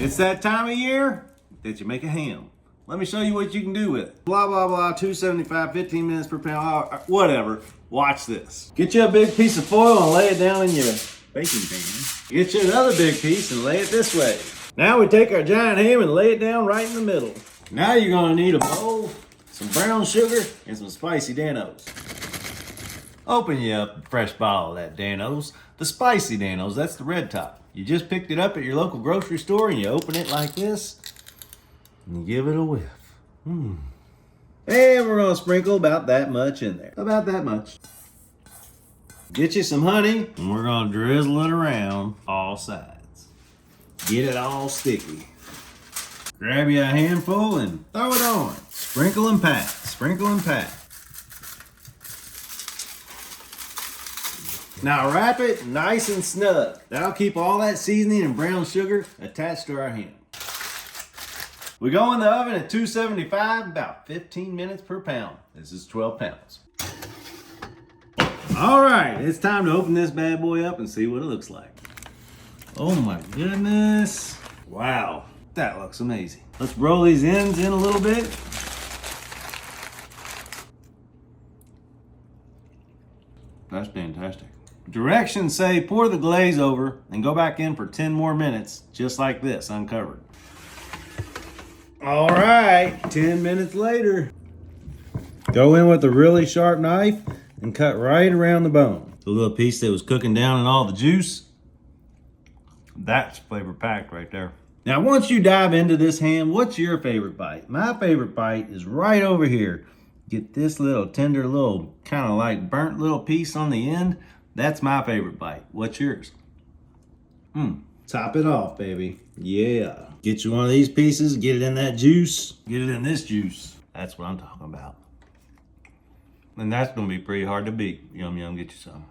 It's that time of year that you make a ham. Let me show you what you can do with it. Blah, blah, blah, 275, 15 minutes per pound, whatever. Watch this. Get you a big piece of foil and lay it down in your baking pan. Get you another big piece and lay it this way. Now we take our giant ham and lay it down right in the middle. Now you're gonna need a bowl, some brown sugar, and some spicy Danos. Open you up a fresh bottle of that Danos. The spicy Danos, that's the red top. You just picked it up at your local grocery store and you open it like this and you give it a whiff. And we're gonna sprinkle about that much in there. About that much. Get you some honey and we're gonna drizzle it around all sides. Get it all sticky. Grab you a handful and throw it on. Sprinkle and pat, sprinkle and pat. Now wrap it nice and snug. That'll keep all that seasoning and brown sugar attached to our ham. We go in the oven at 275, about 15 minutes per pound. This is 12 pounds. All right, it's time to open this bad boy up and see what it looks like. Oh my goodness. Wow, that looks amazing. Let's roll these ends in a little bit. That's fantastic. Directions say pour the glaze over and go back in for 10 more minutes, just like this, uncovered. All right, 10 minutes later. Go in with a really sharp knife and cut right around the bone. The little piece that was cooking down in all the juice, that's flavor packed right there. Now, once you dive into this ham, what's your favorite bite? My favorite bite is right over here. Get this little tender little kind of like burnt little piece on the end. That's my favorite bite. What's yours? Top it off, baby. Yeah. Get you one of these pieces, get it in that juice. Get it in this juice. That's what I'm talking about. And that's gonna be pretty hard to beat. Yum, yum, get you some.